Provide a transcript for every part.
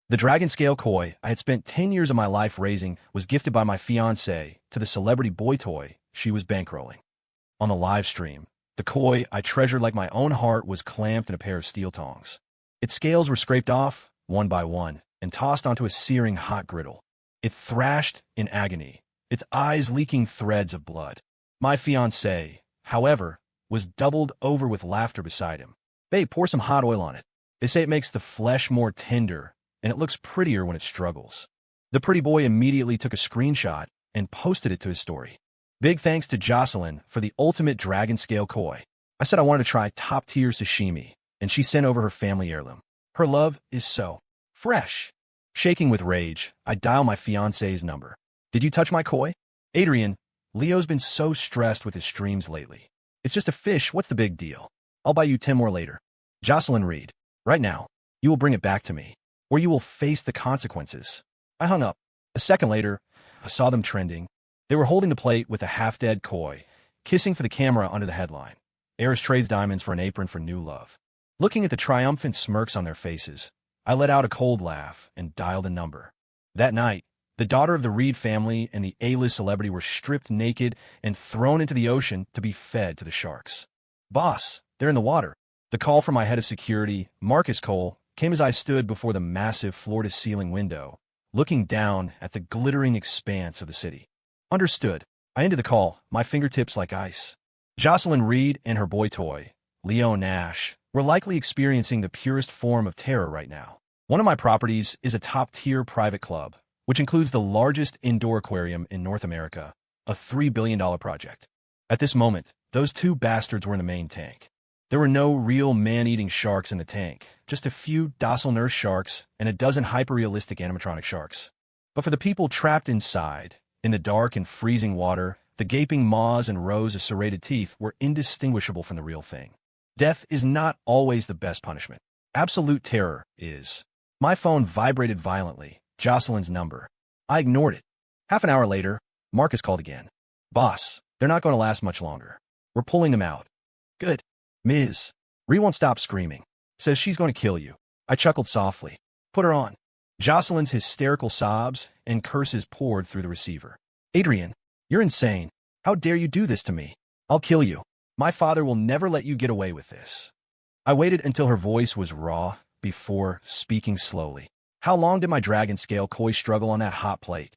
The dragon scale koi I had spent 10 years of my life raising was gifted by my fiancée to the celebrity boy toy she was bankrolling. On the live stream, the koi I treasured like my own heart was clamped in a pair of steel tongs. Its scales were scraped off, one by one, and tossed onto a searing hot griddle. It thrashed in agony, its eyes leaking threads of blood. My fiancé, however, was doubled over with laughter beside him. "Babe, pour some hot oil on it. They say it makes the flesh more tender, and it looks prettier when it struggles." The pretty boy immediately took a screenshot and posted it to his story. "Big thanks to Jocelyn for the ultimate dragon scale koi. I said I wanted to try top-tier sashimi, and she sent over her family heirloom. Her love is so fresh." Shaking with rage, I dial my fiancé's number. "Did you touch my koi?" "Adrian, Leo's been so stressed with his streams lately. It's just a fish, what's the big deal? I'll buy you 10 more later." Jocelyn read, "Right now, you will bring it back to me, or you will face the consequences." I hung up. A second later, I saw them trending. They were holding the plate with a half-dead koi, kissing for the camera under the headline, "Heiress trades diamonds for an apron for new love." Looking at the triumphant smirks on their faces, I let out a cold laugh and dialed a number. That night, the daughter of the Reed family and the A-list celebrity were stripped naked and thrown into the ocean to be fed to the sharks. "Boss, they're in the water." The call from my head of security, Marcus Cole, came as I stood before the massive floor-to-ceiling window, looking down at the glittering expanse of the city. "Understood." I ended the call, my fingertips like ice. Jocelyn Reed and her boy toy, Leo Nash, were likely experiencing the purest form of terror right now. One of my properties is a top-tier private club, which includes the largest indoor aquarium in North America, a $3 billion project. At this moment, those two bastards were in the main tank. There were no real man-eating sharks in the tank, just a few docile nurse sharks and a dozen hyper-realistic animatronic sharks. But for the people trapped inside, in the dark and freezing water, the gaping maws and rows of serrated teeth were indistinguishable from the real thing. Death is not always the best punishment. Absolute terror is. My phone vibrated violently, Jocelyn's number. I ignored it. Half an hour later, Marcus called again. "Boss, they're not going to last much longer. We're pulling them out." "Good. Ms. Ree won't stop screaming. Says she's going to kill you." I chuckled softly. "Put her on." Jocelyn's hysterical sobs and curses poured through the receiver. "Adrian, you're insane. How dare you do this to me? I'll kill you. My father will never let you get away with this." I waited until her voice was raw before speaking slowly. "How long did my dragon scale koi struggle on that hot plate?"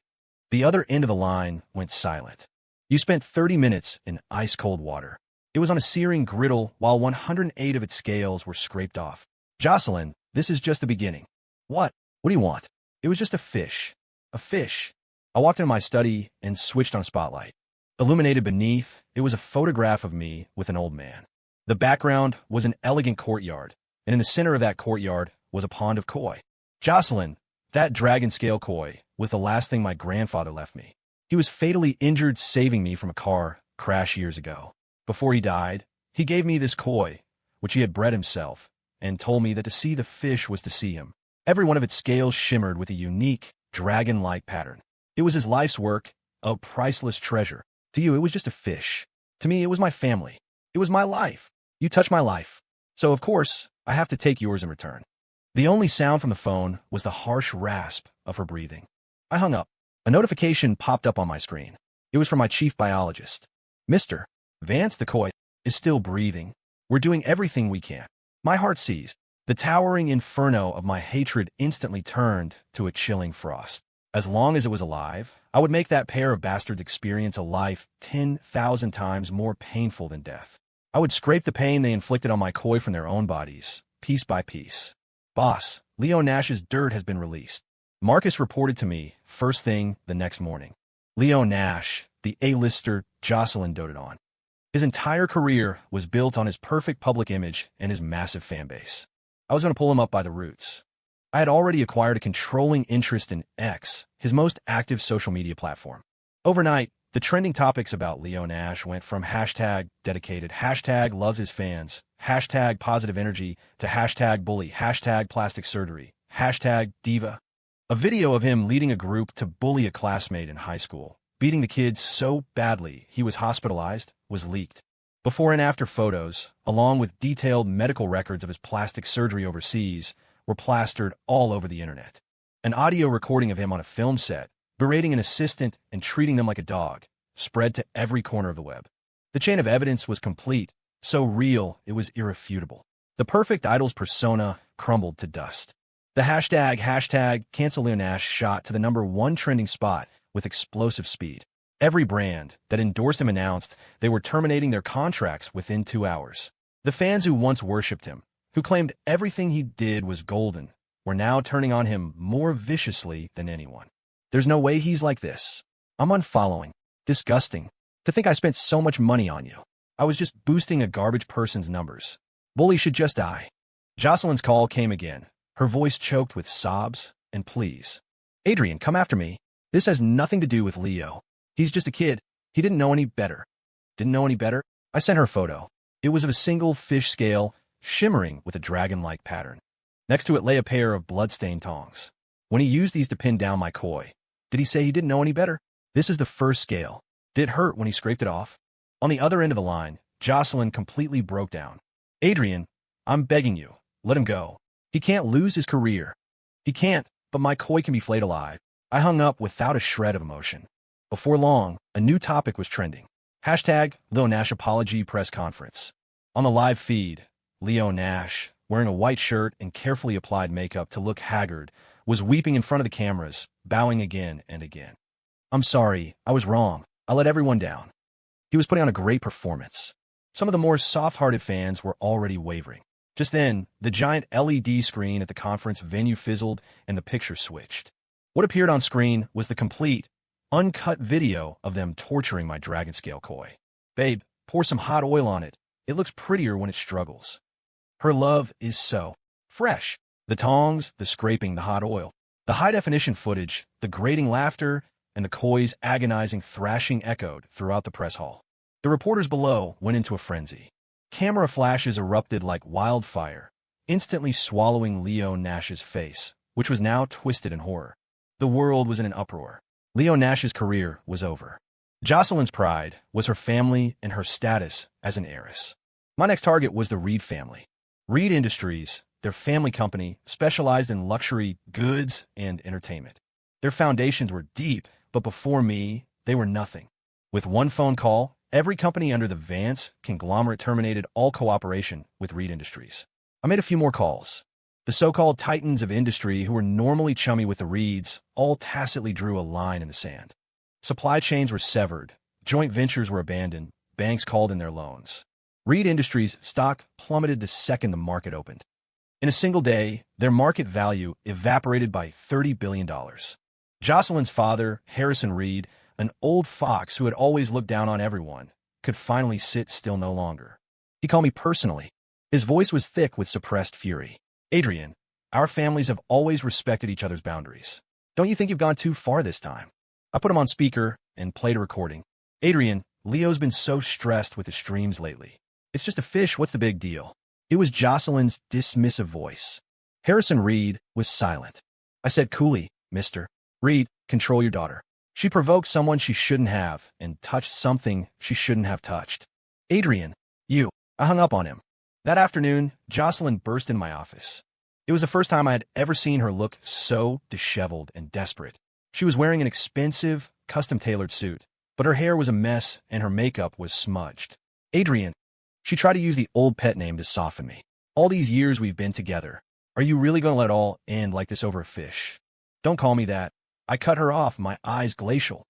The other end of the line went silent. "You spent 30 minutes in ice-cold water. It was on a searing griddle while 108 of its scales were scraped off." "Jocelyn, this is just the beginning." "What? What do you want?" "It was just a fish. A fish." I walked into my study and switched on a spotlight. Illuminated beneath, it was a photograph of me with an old man. The background was an elegant courtyard, and in the center of that courtyard was a pond of koi. "Jocelyn, that dragon scale koi was the last thing my grandfather left me. He was fatally injured saving me from a car crash years ago. Before he died, he gave me this koi, which he had bred himself, and told me that to see the fish was to see him. Every one of its scales shimmered with a unique, dragon-like pattern. It was his life's work, a priceless treasure. To you, it was just a fish. To me, it was my family. It was my life. You touched my life. So, of course, I have to take yours in return." The only sound from the phone was the harsh rasp of her breathing. I hung up. A notification popped up on my screen. It was from my chief biologist. "Mr. Vance, the koi is still breathing. We're doing everything we can." My heart seized. The towering inferno of my hatred instantly turned to a chilling frost. As long as it was alive, I would make that pair of bastards experience a life 10,000 times more painful than death. I would scrape the pain they inflicted on my koi from their own bodies, piece by piece. "Boss, Leo Nash's dirt has been released." Marcus reported to me first thing the next morning. Leo Nash, the A-lister Jocelyn doted on. His entire career was built on his perfect public image and his massive fan base. I was going to pull him up by the roots. I had already acquired a controlling interest in X, his most active social media platform. Overnight, the trending topics about Leo Nash went from hashtag dedicated, hashtag loves his fans, hashtag positive energy, to hashtag bully, hashtag plastic surgery, hashtag diva. A video of him leading a group to bully a classmate in high school, beating the kid so badly he was hospitalized, was leaked. Before and after photos, along with detailed medical records of his plastic surgery overseas, were plastered all over the internet. An audio recording of him on a film set, berating an assistant and treating them like a dog, spread to every corner of the web. The chain of evidence was complete, so real it was irrefutable. The perfect idol's persona crumbled to dust. The hashtag cancel Leo Nash shot to the #1 trending spot with explosive speed. Every brand that endorsed him announced they were terminating their contracts within 2 hours. The fans who once worshipped him, who claimed everything he did was golden, were now turning on him more viciously than anyone. There's no way he's like this. I'm unfollowing. Disgusting. To think I spent so much money on you. I was just boosting a garbage person's numbers. Bully should just die. Jocelyn's call came again, her voice choked with sobs and pleas. Adrian, come after me. This has nothing to do with Leo. He's just a kid. He didn't know any better. Didn't know any better? I sent her a photo. It was of a single fish scale, shimmering with a dragon-like pattern. Next to it lay a pair of blood-stained tongs. When he used these to pin down my koi, did he say he didn't know any better? This is the first scale. Did it hurt when he scraped it off? On the other end of the line, Jocelyn completely broke down. Adrian, I'm begging you, let him go. He can't lose his career. He can't, but my koi can be flayed alive. I hung up without a shred of emotion. Before long, a new topic was trending. Hashtag Leo Nash apology press conference. On the live feed, Leo Nash, wearing a white shirt and carefully applied makeup to look haggard, was weeping in front of the cameras, bowing again and again. I'm sorry, I was wrong. I let everyone down. He was putting on a great performance. Some of the more soft-hearted fans were already wavering. Just then, the giant LED screen at the conference venue fizzled and the picture switched. What appeared on screen was the complete, uncut video of them torturing my dragon scale koi. Babe, pour some hot oil on it. It looks prettier when it struggles. Her love is so fresh. The tongs, the scraping, the hot oil, the high-definition footage, the grating laughter, and the koi's agonizing thrashing echoed throughout the press hall. The reporters below went into a frenzy. Camera flashes erupted like wildfire, instantly swallowing Leo Nash's face, which was now twisted in horror. The world was in an uproar. Leo Nash's career was over. Jocelyn's pride was her family and her status as an heiress. My next target was the Reed family. Reed Industries, their family company, specialized in luxury goods and entertainment. Their foundations were deep, but before me, they were nothing. With one phone call, every company under the Vance conglomerate terminated all cooperation with Reed Industries. I made a few more calls. The so-called titans of industry who were normally chummy with the Reeds all tacitly drew a line in the sand. Supply chains were severed, joint ventures were abandoned, banks called in their loans. Reed Industries' stock plummeted the second the market opened. In a single day, their market value evaporated by $30 billion. Jocelyn's father, Harrison Reed, an old fox who had always looked down on everyone, could finally sit still no longer. He called me personally. His voice was thick with suppressed fury. Adrian, our families have always respected each other's boundaries. Don't you think you've gone too far this time? I put him on speaker and played a recording. Adrian, Leo's been so stressed with his streams lately. It's just a fish, what's the big deal? It was Jocelyn's dismissive voice. Harrison Reed was silent. I said coolly, Mr. Reed, control your daughter. She provoked someone she shouldn't have and touched something she shouldn't have touched. Adrian, you. I hung up on him. That afternoon, Jocelyn burst into my office. It was the first time I had ever seen her look so disheveled and desperate. She was wearing an expensive, custom-tailored suit, but her hair was a mess and her makeup was smudged. Adrian, she tried to use the old pet name to soften me. All these years we've been together. Are you really going to let it all end like this over a fish? Don't call me that. I cut her off, my eyes glacial.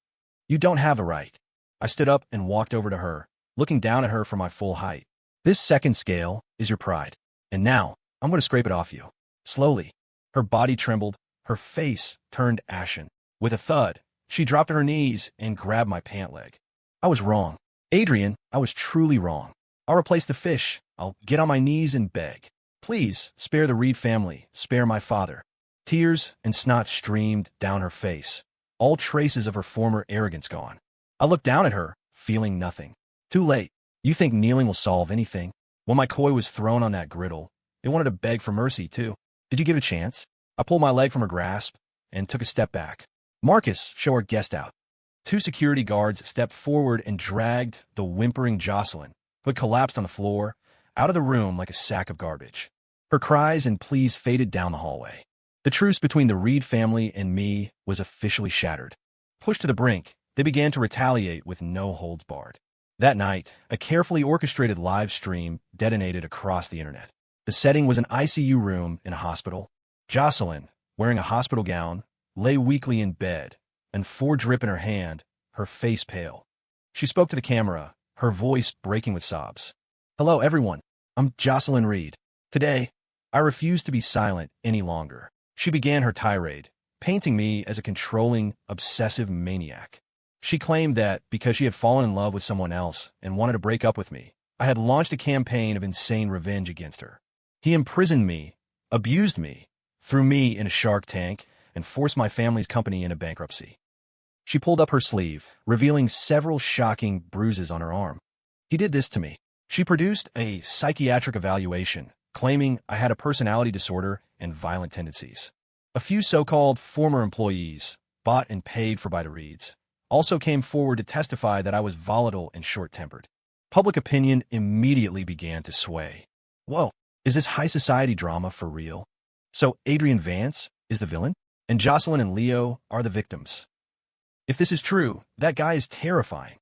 You don't have a right. I stood up and walked over to her, looking down at her from my full height. This second scale is your pride. And now, I'm going to scrape it off you. Slowly. Her body trembled. Her face turned ashen. With a thud, she dropped to her knees and grabbed my pant leg. I was wrong. Adrian, I was truly wrong. I'll replace the fish. I'll get on my knees and beg. Please, spare the Reed family. Spare my father. Tears and snot streamed down her face, all traces of her former arrogance gone. I looked down at her, feeling nothing. Too late. You think kneeling will solve anything? When my koi was thrown on that griddle, it wanted to beg for mercy, too. Did you give it a chance? I pulled my leg from her grasp and took a step back. Marcus, show our guest out. 2 security guards stepped forward and dragged the whimpering Jocelyn, who had collapsed on the floor, out of the room like a sack of garbage. Her cries and pleas faded down the hallway. The The truce between the Reed family and me was officially shattered. Pushed to the brink, they began to retaliate with no holds barred. That night, a carefully orchestrated live stream detonated across the internet. The setting was an ICU room in a hospital. Jocelyn, wearing a hospital gown, lay weakly in bed, and forge drip in her hand, her face pale. She spoke to the camera, her voice breaking with sobs. "Hello, everyone. I'm Jocelyn Reed. Today, I refuse to be silent any longer." She began her tirade, painting me as a controlling, obsessive maniac. She claimed that because she had fallen in love with someone else and wanted to break up with me, I had launched a campaign of insane revenge against her. He imprisoned me, abused me, threw me in a shark tank, and forced my family's company into bankruptcy. She pulled up her sleeve, revealing several shocking bruises on her arm. "He did this to me." She produced a psychiatric evaluation, claiming I had a personality disorder and violent tendencies. A few so-called former employees, bought and paid for by the Reeds, also came forward to testify that I was volatile and short-tempered. Public opinion immediately began to sway. Whoa, is this high society drama for real? So Adrian Vance is the villain, and Jocelyn and Leo are the victims. If this is true, that guy is terrifying.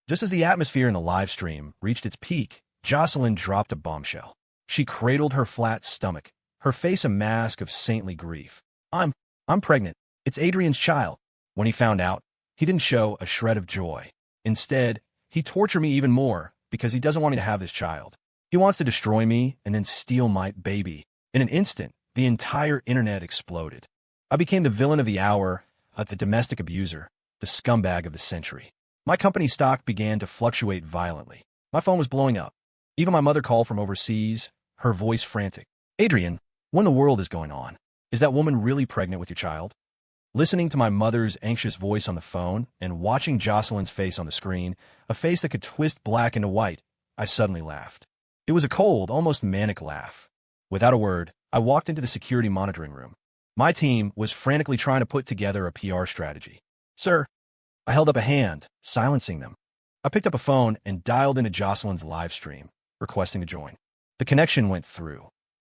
Just as the atmosphere in the live stream reached its peak, Jocelyn dropped a bombshell. She cradled her flat stomach, her face a mask of saintly grief. I'm pregnant. It's Adrian's child." When he found out, he didn't show a shred of joy. Instead, he tortured me even more because he doesn't want me to have this child. He wants to destroy me and then steal my baby. In an instant, the entire internet exploded. I became the villain of the hour, the domestic abuser, the scumbag of the century. My company's stock began to fluctuate violently. My phone was blowing up. Even my mother called from overseas, her voice frantic. "Adrian, what in the world is going on? Is that woman really pregnant with your child?" Listening to my mother's anxious voice on the phone and watching Jocelyn's face on the screen, a face that could twist black into white, I suddenly laughed. It was a cold, almost manic laugh. Without a word, I walked into the security monitoring room. My team was frantically trying to put together a PR strategy. "Sir," I held up a hand, silencing them. I picked up a phone and dialed into Jocelyn's live stream, requesting to join. The connection went through.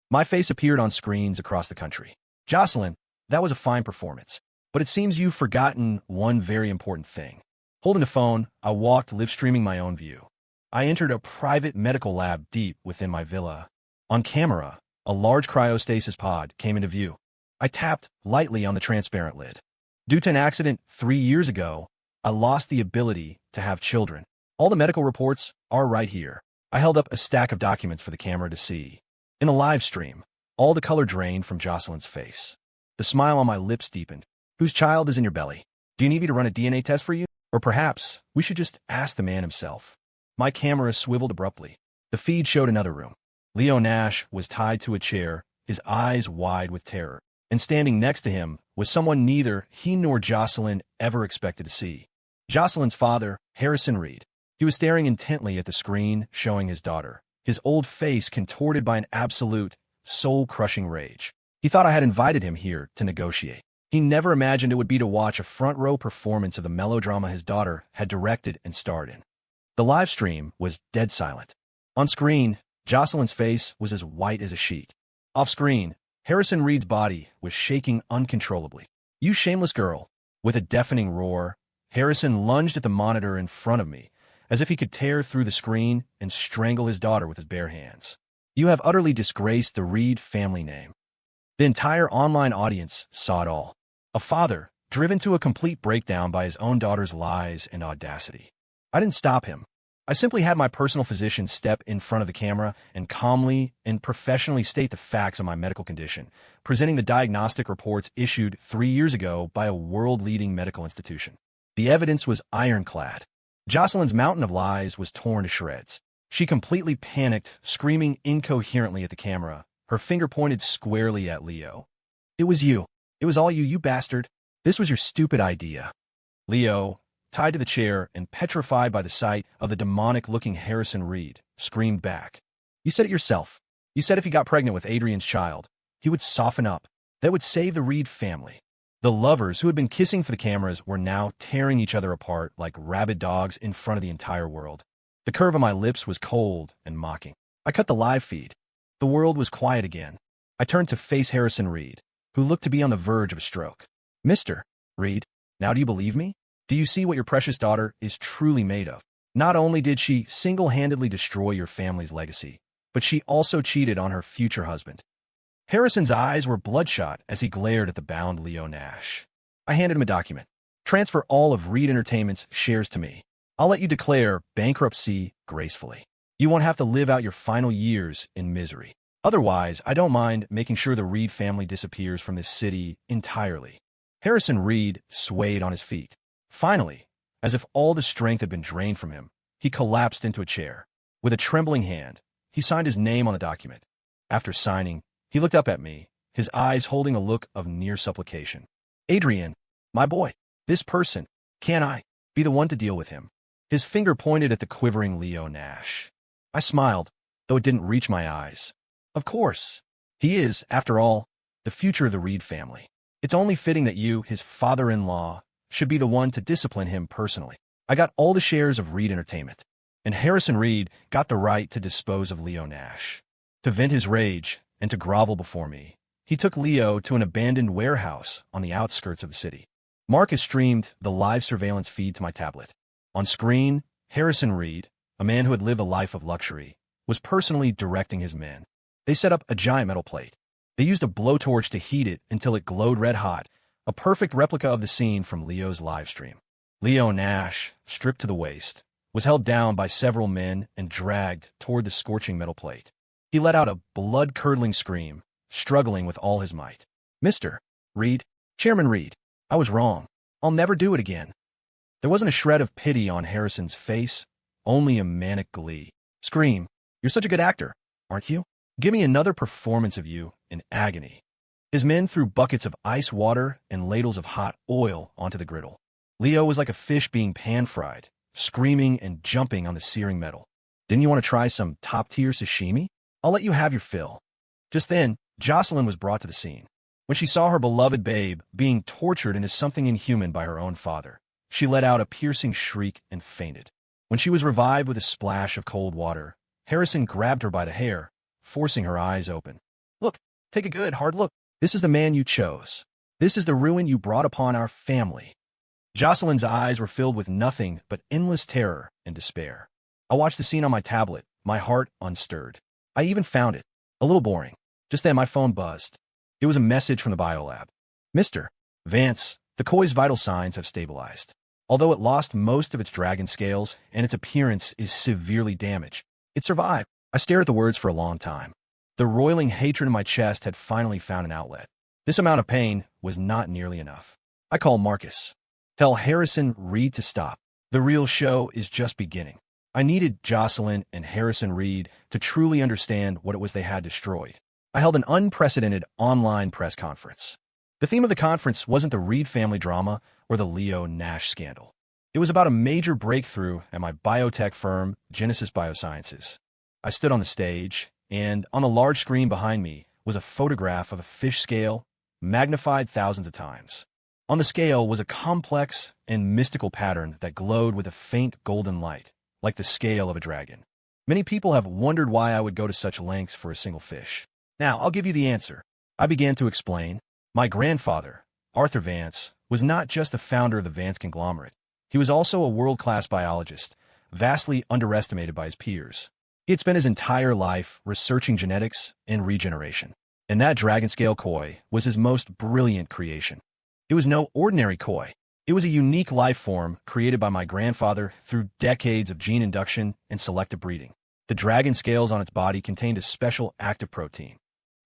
My face appeared on screens across the country. "Jocelyn, that was a fine performance. But it seems you've forgotten one very important thing." Holding the phone, I walked, live streaming my own view. I entered a private medical lab deep within my villa. On camera, a large cryostasis pod came into view. I tapped lightly on the transparent lid. Due to an accident 3 years ago, I lost the ability to have children. All the medical reports are right here. I held up a stack of documents for the camera to see. In the live stream, all the color drained from Jocelyn's face. The smile on my lips deepened. "Whose child is in your belly? Do you need me to run a DNA test for you? Or perhaps we should just ask the man himself." My camera swiveled abruptly. The feed showed another room. Leo Nash was tied to a chair, his eyes wide with terror. And standing next to him was someone neither he nor Jocelyn ever expected to see. Jocelyn's father, Harrison Reed. He was staring intently at the screen, showing his daughter, his old face contorted by an absolute, soul-crushing rage. He thought I had invited him here to negotiate. He never imagined it would be to watch a front-row performance of the melodrama his daughter had directed and starred in. The live stream was dead silent. On screen, Jocelyn's face was as white as a sheet. Off-screen, Harrison Reed's body was shaking uncontrollably. "You shameless girl!" With a deafening roar, Harrison lunged at the monitor in front of me, as if he could tear through the screen and strangle his daughter with his bare hands. "You have utterly disgraced the Reed family name." The entire online audience saw it all. A father, driven to a complete breakdown by his own daughter's lies and audacity. I didn't stop him. I simply had my personal physician step in front of the camera and calmly and professionally state the facts of my medical condition, presenting the diagnostic reports issued 3 years ago by a world-leading medical institution. The evidence was ironclad. Jocelyn's mountain of lies was torn to shreds. She completely panicked, screaming incoherently at the camera, her finger pointed squarely at Leo. "It was you. It was all you, you bastard. This was your stupid idea." Leo, tied to the chair and petrified by the sight of the demonic-looking Harrison Reed, screamed back. "You said it yourself. You said if he got pregnant with Adrian's child, he would soften up. That would save the Reed family." The lovers who had been kissing for the cameras were now tearing each other apart like rabid dogs in front of the entire world. The curve of my lips was cold and mocking. I cut the live feed. The world was quiet again. I turned to face Harrison Reed. who looked to be on the verge of a stroke. "Mr. Reed, now do you believe me? Do you see what your precious daughter is truly made of? Not only did she single-handedly destroy your family's legacy, but she also cheated on her future husband." Harrison's eyes were bloodshot as he glared at the bound Leo Nash. I handed him a document. "Transfer all of Reed Entertainment's shares to me. I'll let you declare bankruptcy gracefully. You won't have to live out your final years in misery. Otherwise, I don't mind making sure the Reed family disappears from this city entirely." Harrison Reed swayed on his feet. Finally, as if all the strength had been drained from him, he collapsed into a chair. With a trembling hand, he signed his name on the document. After signing, he looked up at me, his eyes holding a look of near supplication. "Adrian, my boy, this person, can I be the one to deal with him?" His finger pointed at the quivering Leo Nash. I smiled, though it didn't reach my eyes. "Of course. He is, after all, the future of the Reed family. It's only fitting that you, his father-in-law, should be the one to discipline him personally." I got all the shares of Reed Entertainment, and Harrison Reed got the right to dispose of Leo Nash. To vent his rage and to grovel before me, he took Leo to an abandoned warehouse on the outskirts of the city. Marcus streamed the live surveillance feed to my tablet. On screen, Harrison Reed, a man who had lived a life of luxury, was personally directing his men. They set up a giant metal plate. They used a blowtorch to heat it until it glowed red-hot, a perfect replica of the scene from Leo's live stream. Leo Nash, stripped to the waist, was held down by several men and dragged toward the scorching metal plate. He let out a blood-curdling scream, struggling with all his might. "Mr. Reed, Chairman Reed, I was wrong. I'll never do it again." There wasn't a shred of pity on Harrison's face, only a manic glee. "Scream. You're such a good actor, aren't you? Give me another performance of you in agony." His men threw buckets of ice water and ladles of hot oil onto the griddle. Leo was like a fish being pan-fried, screaming and jumping on the searing metal. "Didn't you want to try some top-tier sashimi? I'll let you have your fill." Just then, Jocelyn was brought to the scene. When she saw her beloved babe being tortured into something inhuman by her own father, she let out a piercing shriek and fainted. When she was revived with a splash of cold water, Harrison grabbed her by the hair, forcing her eyes open. "Look, take a good, hard look. This is the man you chose. This is the ruin you brought upon our family." Jocelyn's eyes were filled with nothing but endless terror and despair. I watched the scene on my tablet, my heart unstirred. I even found it a little boring. Just then my phone buzzed. It was a message from the biolab. "Mr. Vance, the koi's vital signs have stabilized. Although it lost most of its dragon scales and its appearance is severely damaged, it survived." I stared at the words for a long time. The roiling hatred in my chest had finally found an outlet. This amount of pain was not nearly enough. I called Marcus. "Tell Harrison Reed to stop. The real show is just beginning." I needed Jocelyn and Harrison Reed to truly understand what it was they had destroyed. I held an unprecedented online press conference. The theme of the conference wasn't the Reed family drama or the Leo Nash scandal. It was about a major breakthrough at my biotech firm, Genesis Biosciences. I stood on the stage, and on the large screen behind me was a photograph of a fish scale, magnified thousands of times. On the scale was a complex and mystical pattern that glowed with a faint golden light, like the scale of a dragon. Many people have wondered why I would go to such lengths for a single fish. Now, I'll give you the answer. I began to explain. My grandfather, Arthur Vance, was not just the founder of the Vance conglomerate. He was also a world-class biologist, vastly underestimated by his peers. He had spent his entire life researching genetics and regeneration, and that dragon-scale koi was his most brilliant creation. It was no ordinary koi. It was a unique life form created by my grandfather through decades of gene induction and selective breeding. The dragon scales on its body contained a special active protein.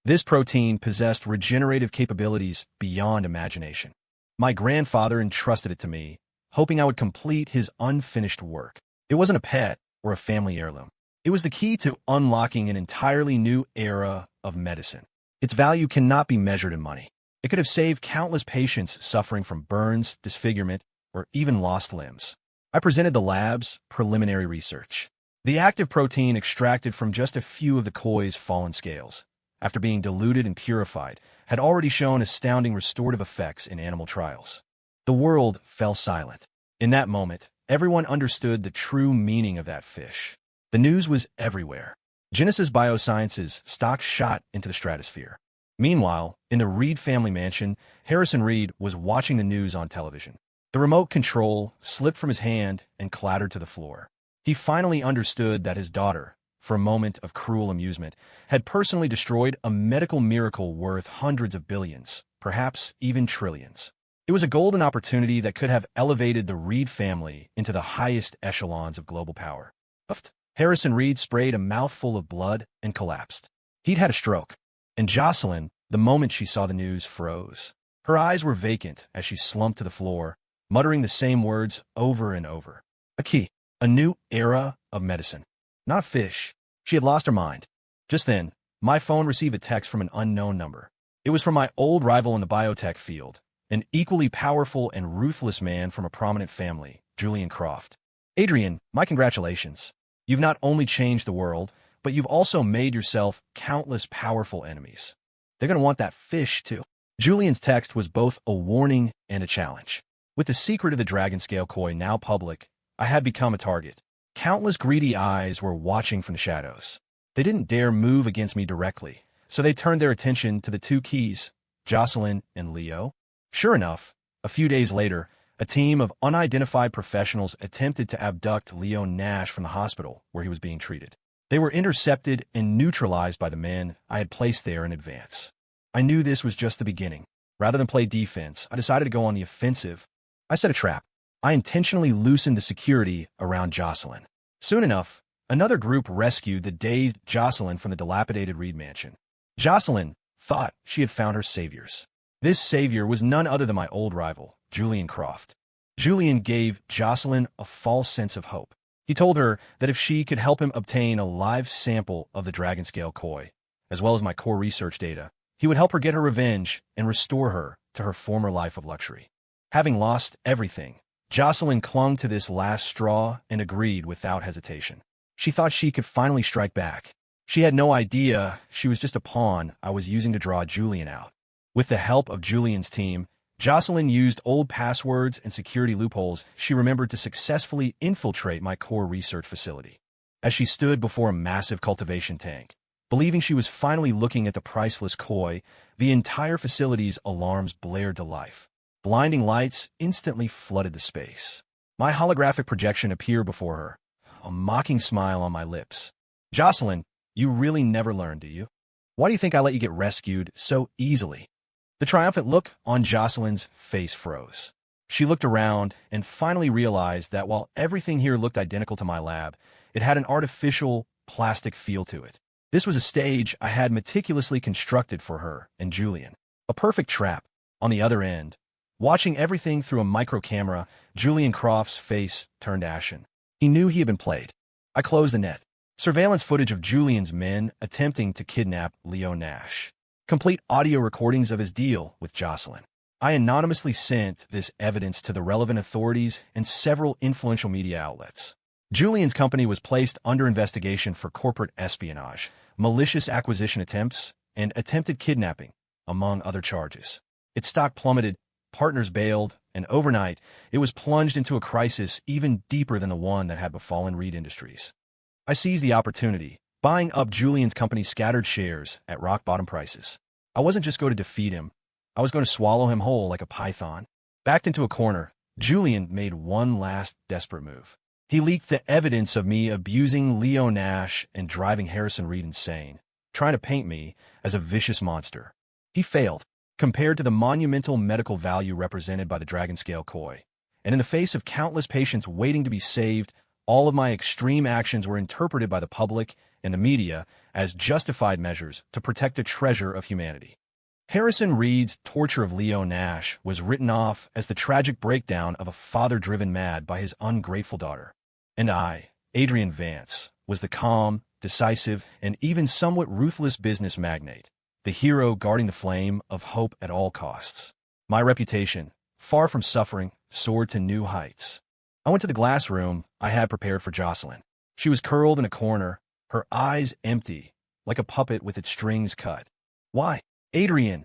This protein possessed regenerative capabilities beyond imagination. My grandfather entrusted it to me, hoping I would complete his unfinished work. It wasn't a pet or a family heirloom. It was the key to unlocking an entirely new era of medicine. Its value cannot be measured in money. It could have saved countless patients suffering from burns, disfigurement, or even lost limbs. I presented the lab's preliminary research. The active protein extracted from just a few of the koi's fallen scales, after being diluted and purified, had already shown astounding restorative effects in animal trials. The world fell silent. In that moment, everyone understood the true meaning of that fish. The news was everywhere. Genesis Biosciences stock shot into the stratosphere. Meanwhile, in the Reed family mansion, Harrison Reed was watching the news on television. The remote control slipped from his hand and clattered to the floor. He finally understood that his daughter, for a moment of cruel amusement, had personally destroyed a medical miracle worth hundreds of billions, perhaps even trillions. It was a golden opportunity that could have elevated the Reed family into the highest echelons of global power. Harrison Reed sprayed a mouthful of blood and collapsed. He'd had a stroke. And Jocelyn, the moment she saw the news, froze. Her eyes were vacant as she slumped to the floor, muttering the same words over and over. A key. A new era of medicine. Not fish. She had lost her mind. Just then, my phone received a text from an unknown number. It was from my old rival in the biotech field, an equally powerful and ruthless man from a prominent family, Julian Croft. Adrian, my congratulations. You've not only changed the world, but you've also made yourself countless powerful enemies. They're going to want that fish, too. Julian's text was both a warning and a challenge. With the secret of the dragon scale koi now public, I had become a target. Countless greedy eyes were watching from the shadows. They didn't dare move against me directly, so they turned their attention to the two keys, Jocelyn and Leo. Sure enough, a few days later, a team of unidentified professionals attempted to abduct Leo Nash from the hospital where he was being treated. They were intercepted and neutralized by the men I had placed there in advance. I knew this was just the beginning. Rather than play defense, I decided to go on the offensive. I set a trap. I intentionally loosened the security around Jocelyn. Soon enough, another group rescued the dazed Jocelyn from the dilapidated Reed mansion. Jocelyn thought she had found her saviors. This savior was none other than my old rival, Julian Croft. Julian gave Jocelyn a false sense of hope. He told her that if she could help him obtain a live sample of the dragon scale koi, as well as my core research data, he would help her get her revenge and restore her to her former life of luxury. Having lost everything, Jocelyn clung to this last straw and agreed without hesitation. She thought she could finally strike back. She had no idea she was just a pawn I was using to draw Julian out. With the help of Julian's team, Jocelyn used old passwords and security loopholes she remembered to successfully infiltrate my core research facility. As she stood before a massive cultivation tank, believing she was finally looking at the priceless koi, the entire facility's alarms blared to life. Blinding lights instantly flooded the space. My holographic projection appeared before her, a mocking smile on my lips. Jocelyn, you really never learn, do you? Why do you think I let you get rescued so easily? The triumphant look on Jocelyn's face froze. She looked around and finally realized that while everything here looked identical to my lab, it had an artificial, plastic feel to it. This was a stage I had meticulously constructed for her and Julian. A perfect trap. On the other end, watching everything through a micro camera, Julian Croft's face turned ashen. He knew he had been played. I closed the net. Surveillance footage of Julian's men attempting to kidnap Leo Nash. Complete audio recordings of his deal with Jocelyn. I anonymously sent this evidence to the relevant authorities and several influential media outlets. Julian's company was placed under investigation for corporate espionage, malicious acquisition attempts, and attempted kidnapping, among other charges. Its stock plummeted, partners bailed, and overnight, it was plunged into a crisis even deeper than the one that had befallen Reed Industries. I seized the opportunity, buying up Julian's company's scattered shares at rock-bottom prices. I wasn't just going to defeat him. I was going to swallow him whole like a python. Backed into a corner, Julian made one last desperate move. He leaked the evidence of me abusing Leo Nash and driving Harrison Reed insane, trying to paint me as a vicious monster. He failed, compared to the monumental medical value represented by the dragon scale koi. And in the face of countless patients waiting to be saved, all of my extreme actions were interpreted by the public and the media as justified measures to protect a treasure of humanity. Harrison Reed's torture of Leo Nash was written off as the tragic breakdown of a father driven mad by his ungrateful daughter. And I, Adrian Vance, was the calm, decisive, and even somewhat ruthless business magnate, the hero guarding the flame of hope at all costs. My reputation, far from suffering, soared to new heights. I went to the glass room I had prepared for Jocelyn. She was curled in a corner, her eyes empty, like a puppet with its strings cut. Why? Adrian,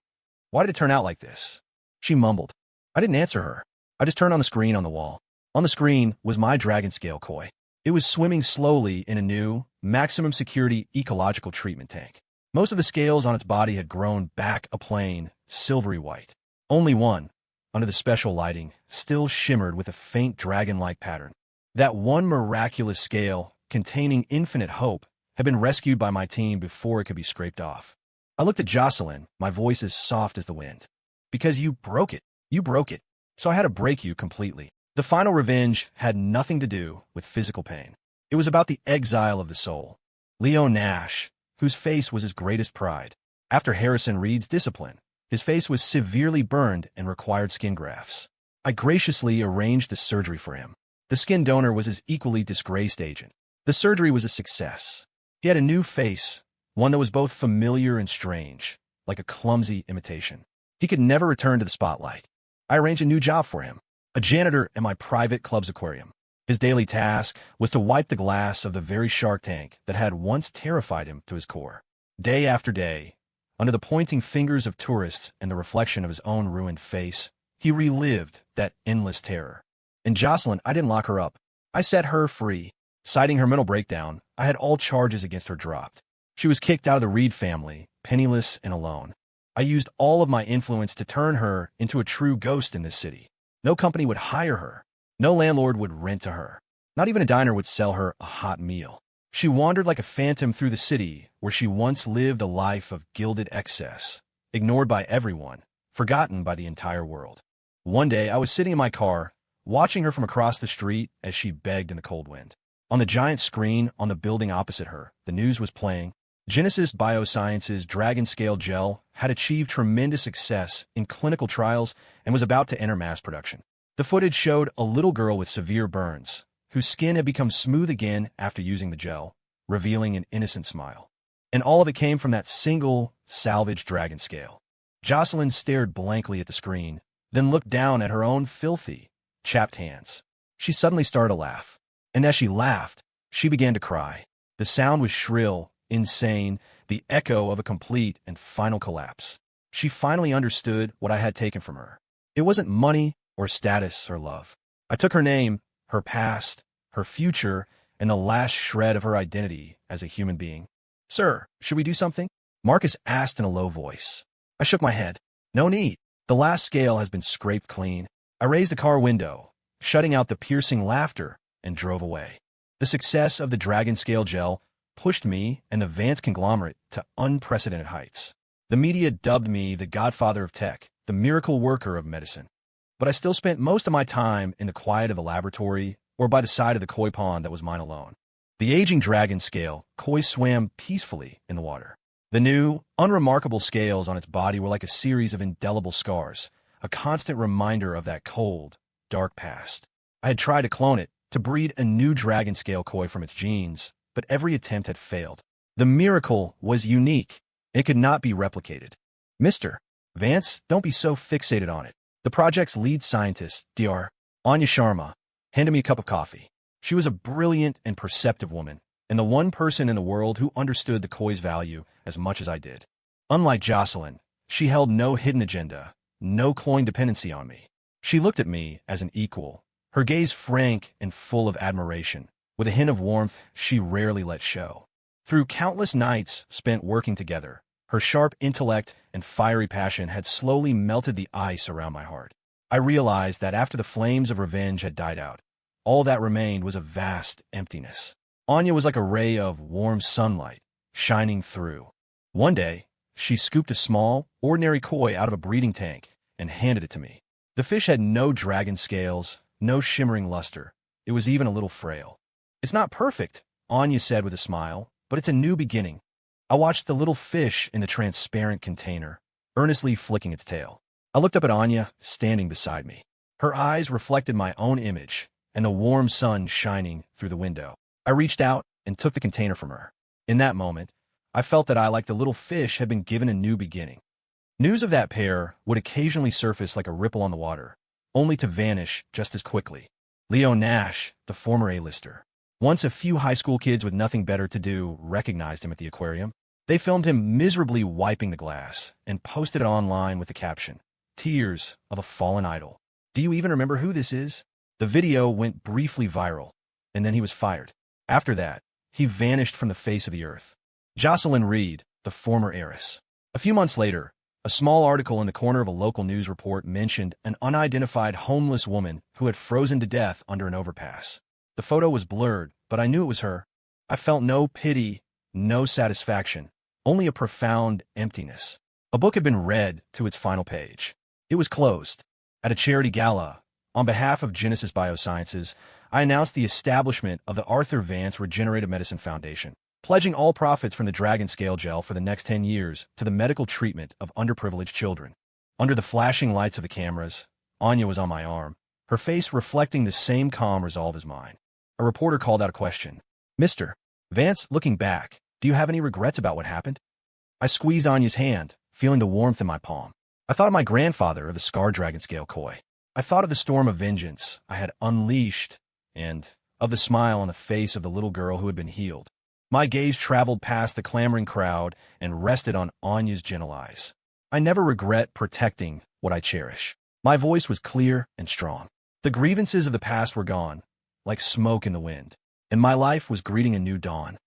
why did it turn out like this? She mumbled. I didn't answer her. I just turned on the screen on the wall. On the screen was my dragon scale koi. It was swimming slowly in a new, maximum security ecological treatment tank. Most of the scales on its body had grown back a plain, silvery white. Only one, under the special lighting, still shimmered with a faint dragon-like pattern. That one miraculous scale, containing infinite hope, had been rescued by my team before it could be scraped off. I looked at Jocelyn, my voice as soft as the wind. Because you broke it. You broke it. So I had to break you completely. The final revenge had nothing to do with physical pain. It was about the exile of the soul. Leo Nash, whose face was his greatest pride. After Harrison Reed's discipline, his face was severely burned and required skin grafts. I graciously arranged the surgery for him. The skin donor was his equally disgraced agent. The surgery was a success. He had a new face, one that was both familiar and strange, like a clumsy imitation. He could never return to the spotlight. I arranged a new job for him, a janitor in my private club's aquarium. His daily task was to wipe the glass of the very shark tank that had once terrified him to his core. Day after day, under the pointing fingers of tourists and the reflection of his own ruined face, he relived that endless terror. And Jocelyn, I didn't lock her up. I set her free. Citing her mental breakdown, I had all charges against her dropped. She was kicked out of the Reed family, penniless and alone. I used all of my influence to turn her into a true ghost in this city. No company would hire her. No landlord would rent to her. Not even a diner would sell her a hot meal. She wandered like a phantom through the city where she once lived a life of gilded excess, ignored by everyone, forgotten by the entire world. One day, I was sitting in my car, watching her from across the street as she begged in the cold wind. On the giant screen on the building opposite her, the news was playing. Genesis Biosciences Dragon Scale Gel had achieved tremendous success in clinical trials and was about to enter mass production. The footage showed a little girl with severe burns, whose skin had become smooth again after using the gel, revealing an innocent smile. And all of it came from that single, salvaged dragon scale. Jocelyn stared blankly at the screen, then looked down at her own filthy, chapped hands. She suddenly started to laugh. And as she laughed, she began to cry. The sound was shrill, insane, the echo of a complete and final collapse. She finally understood what I had taken from her. It wasn't money or status or love. I took her name, her past, her future, and the last shred of her identity as a human being. "Sir, should we do something?" Marcus asked in a low voice. I shook my head. "No need. The last scale has been scraped clean." I raised the car window, shutting out the piercing laughter, and drove away. The success of the Dragon Scale Gel pushed me and the Vance conglomerate to unprecedented heights. The media dubbed me the godfather of tech, the miracle worker of medicine. But I still spent most of my time in the quiet of the laboratory or by the side of the koi pond that was mine alone. The aging dragon scale, koi swam peacefully in the water. The new, unremarkable scales on its body were like a series of indelible scars, a constant reminder of that cold, dark past. I had tried to clone it, to breed a new dragon scale koi from its genes, but every attempt had failed. The miracle was unique. It could not be replicated. "Mr. Vance, don't be so fixated on it." The project's lead scientist, Dr. Anya Sharma, handed me a cup of coffee. She was a brilliant and perceptive woman, and the one person in the world who understood the koi's value as much as I did. Unlike Jocelyn, she held no hidden agenda, no cloying dependency on me. She looked at me as an equal, her gaze frank and full of admiration, with a hint of warmth she rarely let show. Through countless nights spent working together, her sharp intellect and fiery passion had slowly melted the ice around my heart. I realized that after the flames of revenge had died out, all that remained was a vast emptiness. Anya was like a ray of warm sunlight, shining through. One day, she scooped a small, ordinary koi out of a breeding tank and handed it to me. The fish had no dragon scales, no shimmering luster. It was even a little frail. "It's not perfect," Anya said with a smile, "but it's a new beginning." I watched the little fish in the transparent container, earnestly flicking its tail. I looked up at Anya, standing beside me. Her eyes reflected my own image and the warm sun shining through the window. I reached out and took the container from her. In that moment, I felt that I, like the little fish, had been given a new beginning. News of that pair would occasionally surface like a ripple on the water, only to vanish just as quickly. Leo Nash, the former A-lister. Once a few high school kids with nothing better to do recognized him at the aquarium. They filmed him miserably wiping the glass and posted it online with the caption, "Tears of a fallen idol. Do you even remember who this is?" The video went briefly viral, and then he was fired. After that, he vanished from the face of the earth. Jocelyn Reed, the former heiress. A few months later, a small article in the corner of a local news report mentioned an unidentified homeless woman who had frozen to death under an overpass. The photo was blurred, but I knew it was her. I felt no pity, no satisfaction, only a profound emptiness. A book had been read to its final page. It was closed. At a charity gala, on behalf of Genesis Biosciences, I announced the establishment of the Arthur Vance Regenerative Medicine Foundation, pledging all profits from the Dragon Scale Gel for the next 10 years to the medical treatment of underprivileged children. Under the flashing lights of the cameras, Anya was on my arm, her face reflecting the same calm resolve as mine. A reporter called out a question. "Mr. Vance, looking back, do you have any regrets about what happened?" I squeezed Anya's hand, feeling the warmth in my palm. I thought of my grandfather of the Scar Dragon Scale Koi. I thought of the storm of vengeance I had unleashed and of the smile on the face of the little girl who had been healed. My gaze traveled past the clamoring crowd and rested on Anya's gentle eyes. I never regret protecting what I cherish. My voice was clear and strong. The grievances of the past were gone, like smoke in the wind, and my life was greeting a new dawn.